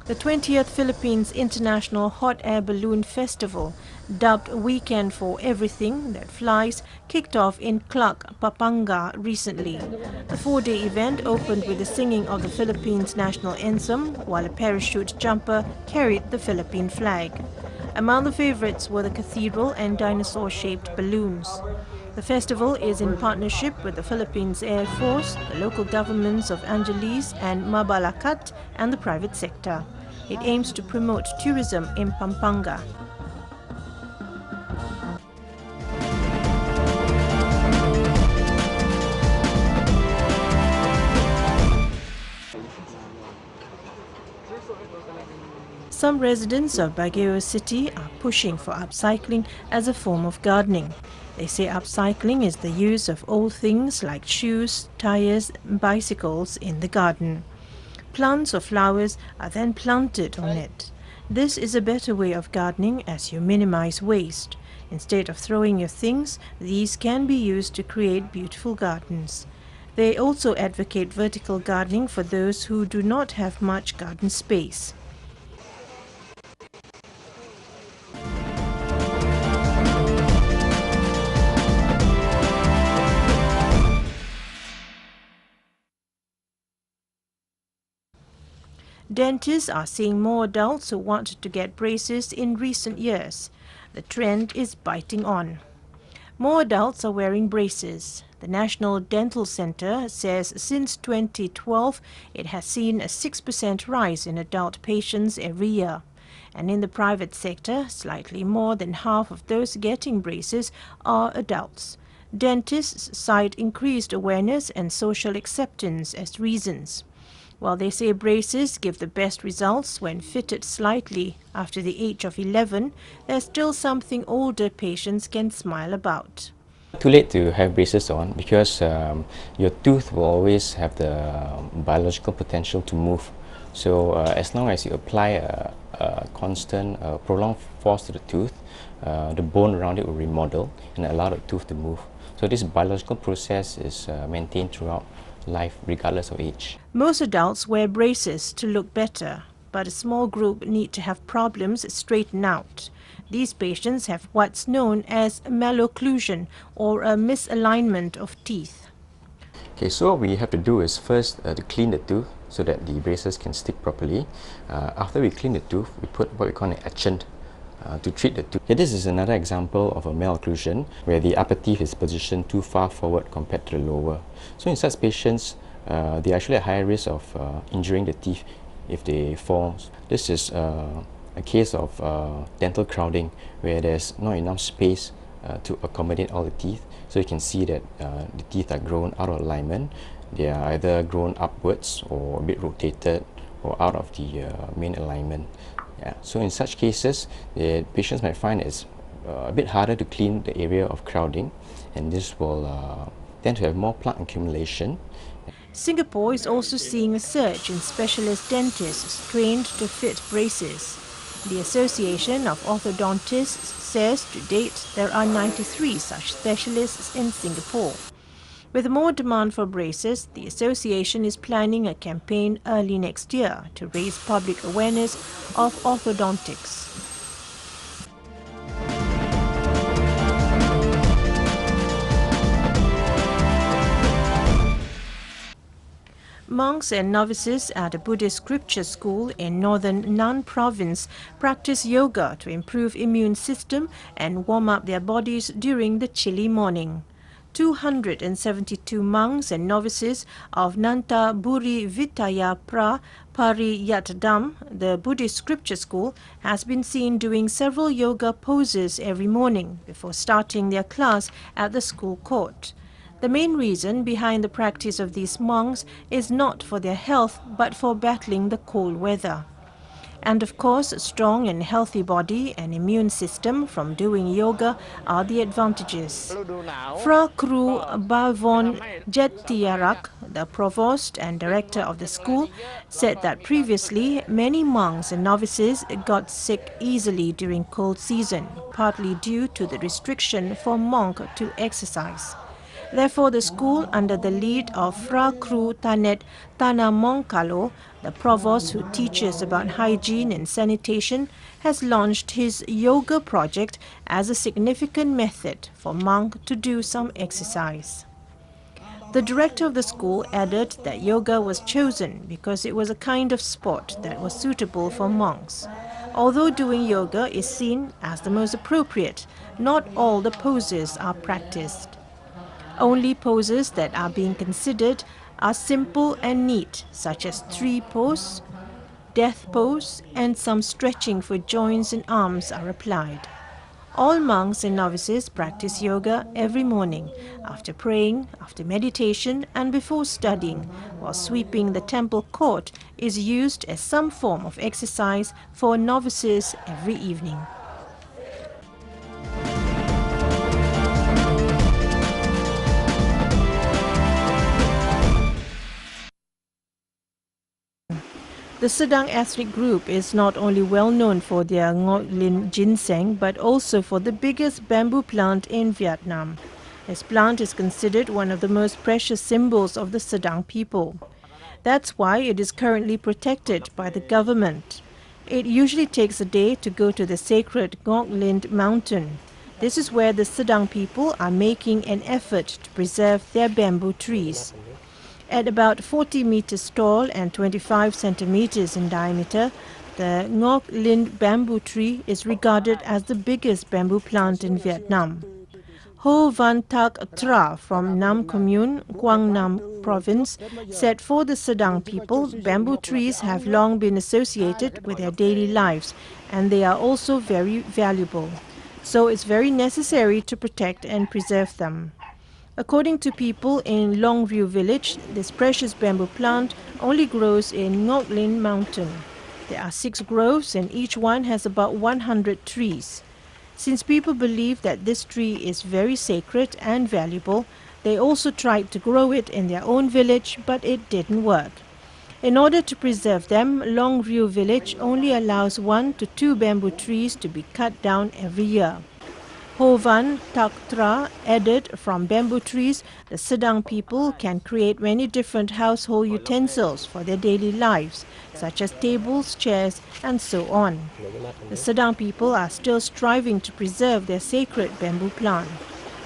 The 20th Philippines International Hot Air Balloon Festival, dubbed Weekend for Everything That Flies, kicked off in Clark, Pampanga recently. The 4-day event opened with the singing of the Philippines national anthem, while a parachute jumper carried the Philippine flag. Among the favorites were the cathedral and dinosaur-shaped balloons. The festival is in partnership with the Philippines Air Force, the local governments of Angeles and Mabalacat, and the private sector. It aims to promote tourism in Pampanga. Some residents of Baguio City are pushing for upcycling as a form of gardening. They say upcycling is the use of old things like shoes, tires, and bicycles in the garden. Plants or flowers are then planted on it. This is a better way of gardening as you minimize waste. Instead of throwing your things, these can be used to create beautiful gardens. They also advocate vertical gardening for those who do not have much garden space. Dentists are seeing more adults who want to get braces in recent years. The trend is biting on. More adults are wearing braces. The National Dental Center says since 2012, it has seen a 6% rise in adult patients every year. And in the private sector, slightly more than half of those getting braces are adults. Dentists cite increased awareness and social acceptance as reasons. While they say braces give the best results when fitted slightly after the age of 11, there's still something older patients can smile about. Too late to have braces on because your tooth will always have the biological potential to move. So as long as you apply a constant, prolonged force to the tooth, the bone around it will remodel and allow the tooth to move. So this biological process is maintained throughout life regardless of age. Most adults wear braces to look better, but a small group need to have problems straightened out. These patients have what's known as malocclusion, or a misalignment of teeth. Okay, so what we have to do is first to clean the tooth so that the braces can stick properly. After we clean the tooth, we put what we call an etchant to treat the tooth. Okay, this is another example of a malocclusion where the upper teeth is positioned too far forward compared to the lower. So in such patients, they are actually at higher risk of injuring the teeth if they fall. This is a case of dental crowding where there's not enough space to accommodate all the teeth. So you can see that the teeth are grown out of alignment. They are either grown upwards or a bit rotated or out of the main alignment. Yeah. So in such cases, the patients might find it's a bit harder to clean the area of crowding, and this will tend to have more plaque accumulation. Singapore is also seeing a surge in specialist dentists trained to fit braces. The Association of Orthodontists says to date there are 93 such specialists in Singapore. With more demand for braces, the association is planning a campaign early next year to raise public awareness of orthodontics. Monks and novices at a Buddhist scripture school in northern Nan province practice yoga to improve immune system and warm up their bodies during the chilly morning. 272 monks and novices of Nanta Buri Vitaya Pra Pariyatdam, the Buddhist scripture school, has been seen doing several yoga poses every morning before starting their class at the school court. The main reason behind the practice of these monks is not for their health but for battling the cold weather. And of course, a strong and healthy body and immune system from doing yoga are the advantages. Fra Kru Bavon Jetiarak, the provost and director of the school, said that previously many monks and novices got sick easily during cold season, partly due to the restriction for monks to exercise. Therefore, the school, under the lead of Fra Kru Tanet Tanamongkalo, the provost who teaches about hygiene and sanitation, has launched his yoga project as a significant method for monks to do some exercise. The director of the school added that yoga was chosen because it was a kind of sport that was suitable for monks. Although doing yoga is seen as the most appropriate, not all the poses are practiced. Only poses that are being considered are simple and neat, such as tree pose, death pose, and some stretching for joints and arms are applied. All monks and novices practice yoga every morning, after praying, after meditation, and before studying, while sweeping the temple court is used as some form of exercise for novices every evening. The Sedang ethnic group is not only well known for their Ngok Lin ginseng, but also for the biggest bamboo plant in Vietnam. This plant is considered one of the most precious symbols of the Sedang people. That's why it is currently protected by the government. It usually takes a day to go to the sacred Ngok Lin mountain. This is where the Sedang people are making an effort to preserve their bamboo trees. At about 40 meters tall and 25 centimeters in diameter, the Ngok Lin bamboo tree is regarded as the biggest bamboo plant in Vietnam. Ho Van Tak Tra from Nam Commune, Quang Nam Province, said for the Sedang people, bamboo trees have long been associated with their daily lives, and they are also very valuable. So it's very necessary to protect and preserve them. According to people in Longview village, this precious bamboo plant only grows in Ngok Lin mountain. There are 6 groves and each one has about 100 trees. Since people believe that this tree is very sacred and valuable, they also tried to grow it in their own village, but it didn't work. In order to preserve them, Longview village only allows 1 to 2 bamboo trees to be cut down every year. Ho Van Tak Tra added, from bamboo trees, the Sedang people can create many different household utensils for their daily lives, such as tables, chairs, and so on. The Sedang people are still striving to preserve their sacred bamboo plant.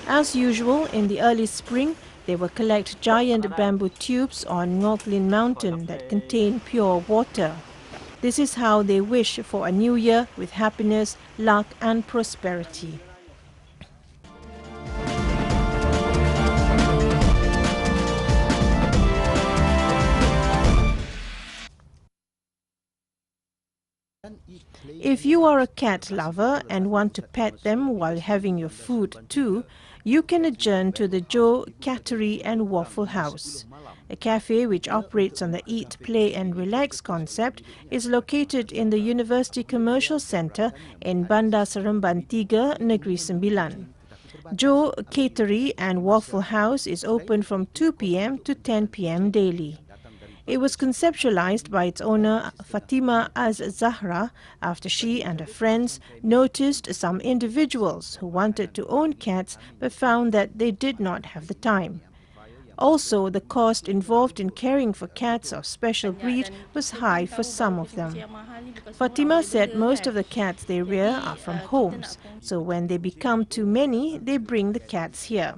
As usual, in the early spring, they will collect giant bamboo tubes on Ngok Lin mountain that contain pure water. This is how they wish for a new year with happiness, luck, and prosperity. If you are a cat lover and want to pet them while having your food too, you can adjourn to the Joe Cattery and Waffle House. A cafe which operates on the Eat, Play and Relax concept is located in the University Commercial Centre in Bandar Seremban 3, Negeri Sembilan. Joe Cattery and Waffle House is open from 2 p.m. to 10 p.m. daily. It was conceptualized by its owner Fatima Az-Zahra after she and her friends noticed some individuals who wanted to own cats but found that they did not have the time. Also, the cost involved in caring for cats of special breed was high for some of them. Fatima said most of the cats they rear are from homes, so when they become too many, they bring the cats here.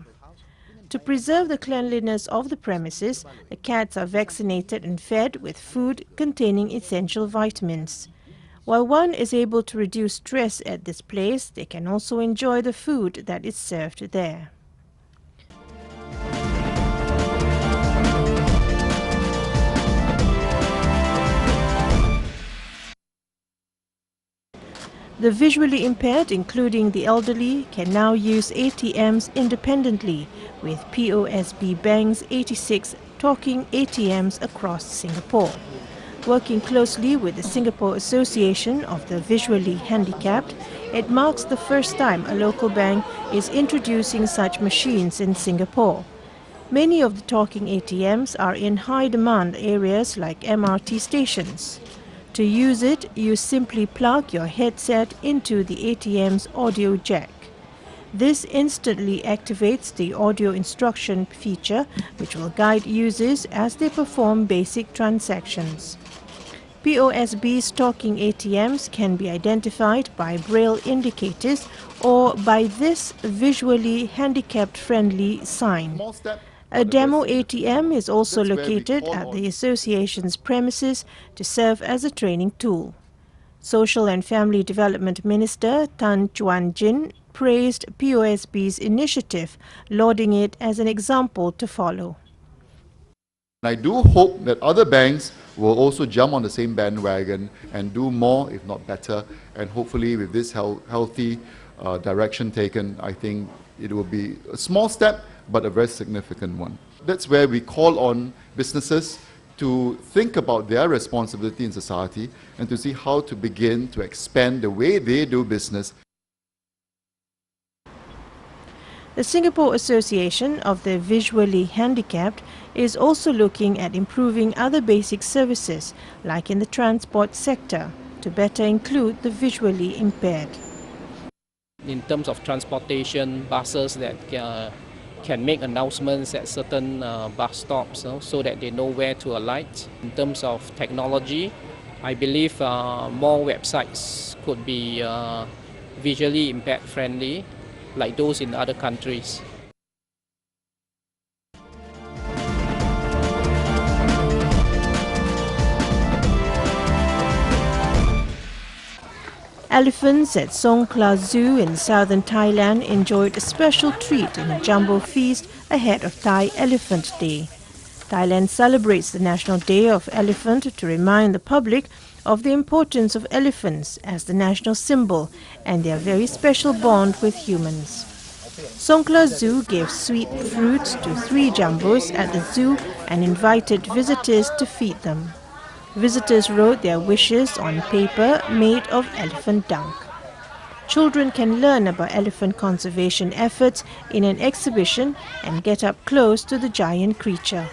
To preserve the cleanliness of the premises, the cats are vaccinated and fed with food containing essential vitamins. While one is able to reduce stress at this place, they can also enjoy the food that is served there. The visually impaired, including the elderly, can now use ATMs independently, with POSB Bank's 86 talking ATMs across Singapore. Working closely with the Singapore Association of the Visually Handicapped, it marks the first time a local bank is introducing such machines in Singapore. Many of the talking ATMs are in high-demand areas like MRT stations. To use it, you simply plug your headset into the ATM's audio jack. This instantly activates the audio instruction feature, which will guide users as they perform basic transactions. POSB stocking ATMs can be identified by braille indicators or by this visually handicapped-friendly sign. A demo ATM is also located at the association's premises to serve as a training tool. Social and Family Development Minister Tan Chuan Jin praised POSB's initiative, lauding it as an example to follow. I do hope that other banks will also jump on the same bandwagon and do more, if not better. And hopefully with this healthy direction taken, I think it will be a small step, but a very significant one. That's where we call on businesses to think about their responsibility in society and to see how to begin to expand the way they do business. The Singapore Association of the Visually Handicapped is also looking at improving other basic services, like in the transport sector, to better include the visually impaired. In terms of transportation, buses that can make announcements at certain bus stops, so that they know where to alight. In terms of technology, I believe more websites could be visually impaired friendly, like those in other countries. Elephants at Songkhla Zoo in southern Thailand enjoyed a special treat in a jumbo feast ahead of Thai Elephant Day. Thailand celebrates the National Day of Elephant to remind the public of the importance of elephants as the national symbol and their very special bond with humans. Songkhla Zoo gave sweet fruits to 3 jumbos at the zoo and invited visitors to feed them. Visitors wrote their wishes on paper made of elephant dung. Children can learn about elephant conservation efforts in an exhibition and get up close to the giant creature.